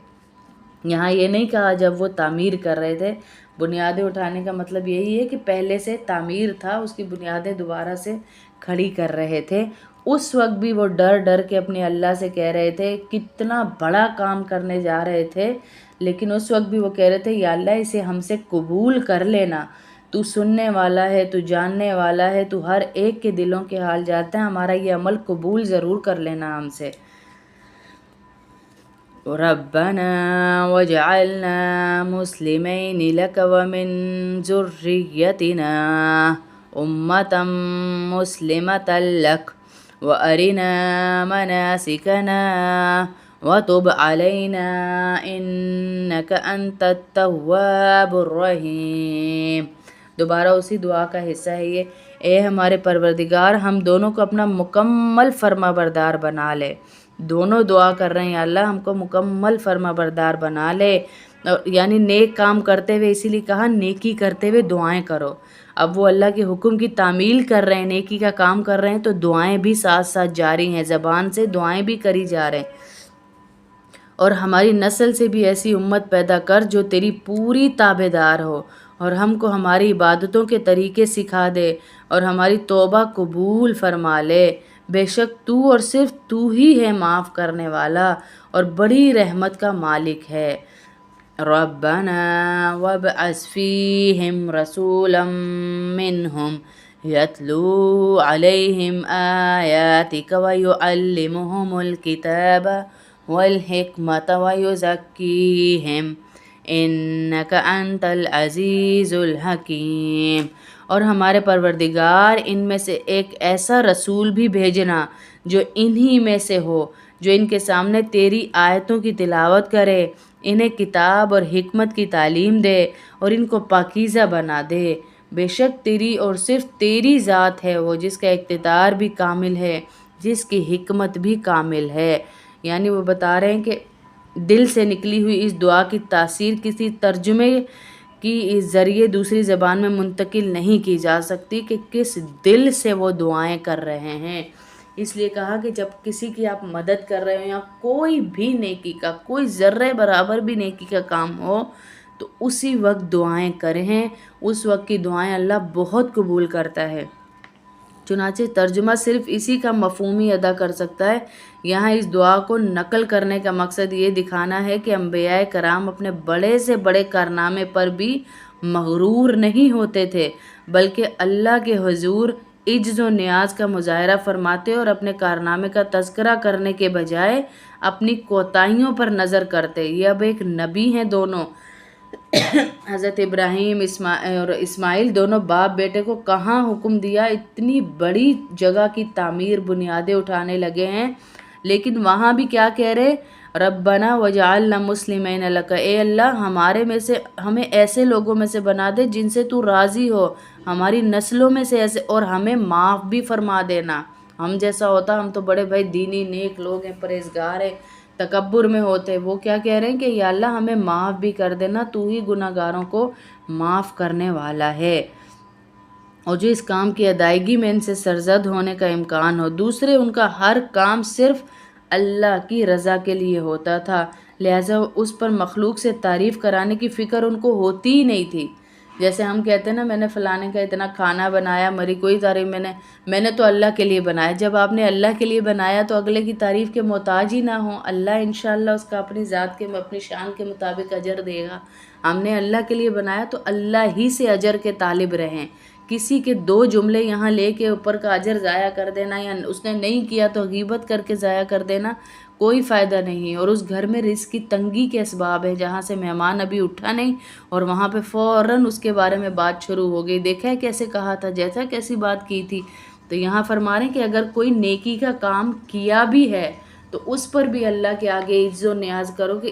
یہاں یہ نہیں کہا جب وہ تعمیر کر رہے تھے۔ بنیادیں اٹھانے کا مطلب یہی ہے کہ پہلے سے تعمیر تھا، اس کی بنیادیں دوبارہ سے کھڑی کر رہے تھے۔ اس وقت بھی وہ ڈر ڈر کے اپنے اللہ سے کہہ رہے تھے، کتنا بڑا کام کرنے جا رہے تھے، لیکن اس وقت بھی وہ کہہ رہے تھے یا اللہ اسے ہم سے قبول کر لینا، تو سننے والا ہے، تو جاننے والا ہے، تو ہر ایک کے دلوں کے حال جانتا ہے، ہمارا یہ عمل قبول ضرور کر لینا ہم سے۔ ربنا وجعلنا مسلمین لک ومن ذریتنا امة مسلمة لک وارنا مناسکنا وتب علینا انک انت التواب الرحیم۔ دوبارہ اسی دعا کا حصہ ہے یہ، اے ہمارے پروردگار ہم دونوں کو اپنا مکمل فرما بردار بنا لے۔ دونوں دعا کر رہے ہیں یا اللہ ہم کو مکمل فرما بردار بنا لے، یعنی نیک کام کرتے ہوئے، اسی لیے کہا نیکی کرتے ہوئے دعائیں کرو۔ اب وہ اللہ کے حکم کی تعمیل کر رہے ہیں، نیکی کا کام کر رہے ہیں، تو دعائیں بھی ساتھ ساتھ جاری ہیں، زبان سے دعائیں بھی کری جا رہے ہیں۔ اور ہماری نسل سے بھی ایسی امت پیدا کر جو تیری پوری تابع دار ہو، اور ہم کو ہماری عبادتوں کے طریقے سکھا دے، اور ہماری توبہ قبول فرما لے۔ بے شک تو اور صرف تو ہی ہے معاف کرنے والا اور بڑی رحمت کا مالک ہے۔ ربنا وابعث فیہم رسولا منہم یتلو علیہم آیاتک ویعلمہم الکتاب والحکمت ویزکیہم انک انت العزیز الحکیم۔ اور ہمارے پروردگار ان میں سے ایک ایسا رسول بھی بھیجنا جو انہی میں سے ہو، جو ان کے سامنے تیری آیتوں کی تلاوت کرے، انہیں کتاب اور حکمت کی تعلیم دے اور ان کو پاکیزہ بنا دے۔ بے شک تیری اور صرف تیری ذات ہے وہ جس کا اقتدار بھی کامل ہے، جس کی حکمت بھی کامل ہے۔ یعنی وہ بتا رہے ہیں کہ دل سے نکلی ہوئی اس دعا کی تاثیر کسی ترجمے کی ذریعے دوسری زبان میں منتقل نہیں کی جا سکتی کہ کس دل سے وہ دعائیں کر رہے ہیں۔ اس لیے کہا کہ جب کسی کی آپ مدد کر رہے ہو یا کوئی بھی نیکی کا، کوئی ذرے برابر بھی نیکی کا کام ہو، تو اسی وقت دعائیں کریں، اس وقت کی دعائیں اللہ بہت قبول کرتا ہے۔ چنانچہ ترجمہ صرف اسی کا مفہوم ہی ادا کر سکتا ہے۔ یہاں اس دعا کو نقل کرنے کا مقصد یہ دکھانا ہے کہ انبیاء کرام اپنے بڑے سے بڑے کارنامے پر بھی مغرور نہیں ہوتے تھے، بلکہ اللہ کے حضور عجز و نیاز کا مظاہرہ فرماتے اور اپنے کارنامے کا تذکرہ کرنے کے بجائے اپنی کوتاہیوں پر نظر کرتے۔ یہ اب ایک نبی ہیں دونوں، حضرت ابراہیم اور اسماعیل دونوں باپ بیٹے کو کہاں حکم دیا، اتنی بڑی جگہ کی تعمیر بنیادیں اٹھانے لگے ہیں، لیکن وہاں بھی کیا کہہ رہے، ربنا وجعلنا مسلمین لک، اے اللہ ہمارے میں سے ہمیں ایسے لوگوں میں سے بنا دے جن سے تو راضی ہو، ہماری نسلوں میں سے ایسے، اور ہمیں معاف بھی فرما دینا۔ ہم جیسا ہوتا، ہم تو بڑے بھائی دینی نیک لوگ ہیں، پرہیزگار ہیں، تکبر میں ہوتے، وہ کیا کہہ رہے ہیں کہ یا اللہ ہمیں معاف بھی کر دینا، تو ہی گناہ گاروں کو معاف کرنے والا ہے، اور جو اس کام کی ادائیگی میں ان سے سرزد ہونے کا امکان ہو۔ دوسرے، ان کا ہر کام صرف اللہ کی رضا کے لیے ہوتا تھا، لہٰذا اس پر مخلوق سے تعریف کرانے کی فکر ان کو ہوتی ہی نہیں تھی۔ جیسے ہم کہتے ہیں نا، میں نے فلانے کا اتنا کھانا بنایا، میری کوئی تعریف میں نے تو اللہ کے لیے بنایا۔ جب آپ نے اللہ کے لیے بنایا تو اگلے کی تعریف کے محتاج ہی نہ ہوں، اللہ انشاءاللہ اس کا اپنی ذات کے اپنی شان کے مطابق اجر دے گا۔ ہم نے اللہ کے لیے بنایا تو اللہ ہی سے اجر کے طالب رہیں۔ کسی کے دو جملے یہاں لے کے اوپر کا اجر ضائع کر دینا، یا اس نے نہیں کیا تو غیبت کر کے ضائع کر دینا، کوئی فائدہ نہیں۔ اور اس گھر میں رزق کی تنگی کے اسباب ہے، جہاں سے مہمان ابھی اٹھا نہیں اور وہاں پہ فوراً اس کے بارے میں بات شروع ہو گئی، دیکھا ہے کیسے کہا تھا، جیسا کیسی بات کی تھی۔ تو یہاں فرما رہے ہیں کہ اگر کوئی نیکی کا کام کیا بھی ہے تو اس پر بھی اللہ کے آگے عجز و نیاز کرو کہ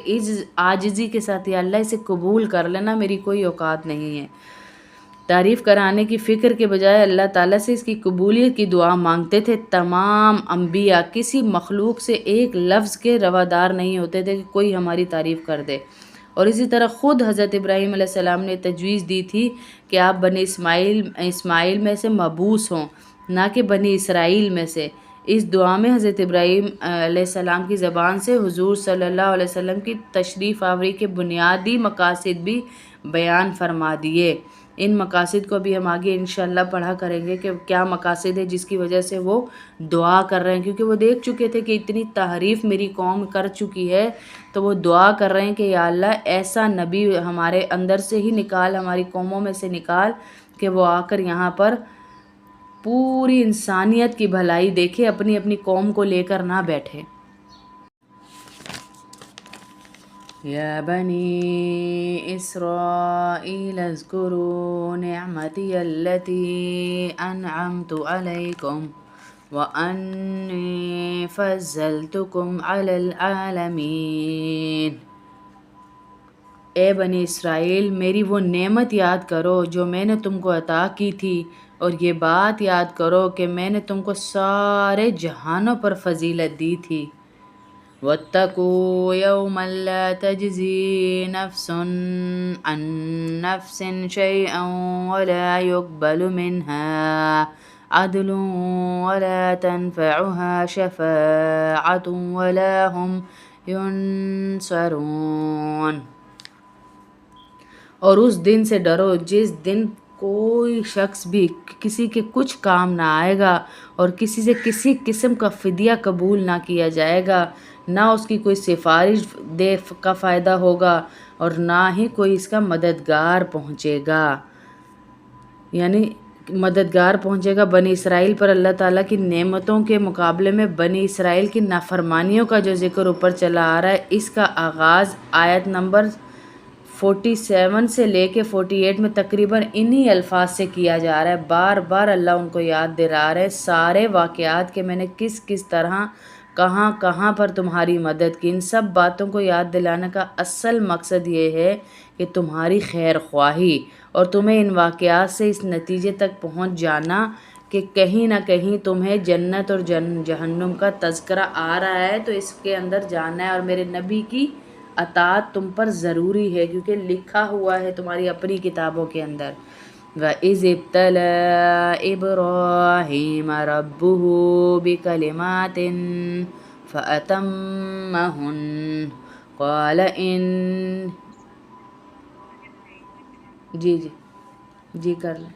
عاجزی کے ساتھ، یا اللہ اسے قبول کر لینا، میری کوئی اوقات نہیں ہے۔ تعریف کرانے کی فکر کے بجائے اللہ تعالیٰ سے اس کی قبولیت کی دعا مانگتے تھے۔ تمام انبیاء کسی مخلوق سے ایک لفظ کے روادار نہیں ہوتے تھے کہ کوئی ہماری تعریف کر دے، اور اسی طرح خود حضرت ابراہیم علیہ السلام نے تجویز دی تھی کہ آپ بنی اسماعیل میں سے مبعوث ہوں، نہ کہ بنی اسرائیل میں سے۔ اس دعا میں حضرت ابراہیم علیہ السلام کی زبان سے حضور صلی اللہ علیہ وسلم کی تشریف آوری کے بنیادی مقاصد بھی بیان فرما دیے۔ ان مقاصد کو بھی ہم آگے انشاءاللہ پڑھا کریں گے کہ کیا مقاصد ہے جس کی وجہ سے وہ دعا کر رہے ہیں، کیونکہ وہ دیکھ چکے تھے کہ اتنی تعریف میری قوم کر چکی ہے، تو وہ دعا کر رہے ہیں کہ یا اللہ ایسا نبی ہمارے اندر سے ہی نکال، ہماری قوموں میں سے نکال، کہ وہ آ کر یہاں پر پوری انسانیت کی بھلائی دیکھے، اپنی اپنی قوم کو لے کر نہ بیٹھے۔ یا بنی اسرائیل اذکروا نعمتی التی انعمت علیکم وانی فضلتکم علی العالمین۔ اے بنی اسرائیل، میری وہ نعمت یاد کرو جو میں نے تم کو عطا کی تھی، اور یہ بات یاد کرو کہ میں نے تم کو سارے جہانوں پر فضیلت دی تھی۔ وَاتَّقُوا يَوْمًا لَا تَجْزِي نَفْسٌ عَن نَفْسٍ شَيْئًا وَلَا يُقْبَلُ مِنْهَا عَدْلٌ وَلَا تَنْفَعُهَا شَفَاعَةٌ وَلَا هُمْ يُنصَرُونَ۔ اور اس دن سے ڈرو جس دن کوئی شخص بھی کسی کے کچھ کام نہ آئے گا، اور کسی سے کسی قسم کا فدیہ قبول نہ کیا جائے گا، نہ اس کی کوئی سفارش دے کا فائدہ ہوگا، اور نہ ہی کوئی اس کا مددگار پہنچے گا۔ یعنی مددگار پہنچے گا بنی اسرائیل پر اللہ تعالیٰ کی نعمتوں کے مقابلے میں بنی اسرائیل کی نافرمانیوں کا جو ذکر اوپر چلا آ رہا ہے، اس کا آغاز آیت نمبر 47 سے لے کے 48 میں تقریباً انہی الفاظ سے کیا جا رہا ہے۔ بار بار اللہ ان کو یاد دلا رہے سارے واقعات کہ میں نے کس کس طرح کہاں کہاں پر تمہاری مدد کی۔ ان سب باتوں کو یاد دلانے کا اصل مقصد یہ ہے کہ تمہاری خیر خواہی، اور تمہیں ان واقعات سے اس نتیجے تک پہنچ جانا کہ کہیں نہ کہیں تمہیں جنت اور جہنم کا تذکرہ آ رہا ہے، تو اس کے اندر جانا ہے، اور میرے نبی کی اطاعت تم پر ضروری ہے، کیونکہ لکھا ہوا ہے تمہاری اپنی کتابوں کے اندر۔ وَإِذِ ابْتَلَىٰ إِبْرَاهِيمَ رَبُّهُ بِكَلِمَاتٍ فَأَتَمَّهُنَّ قَالَ جی کر لیں۔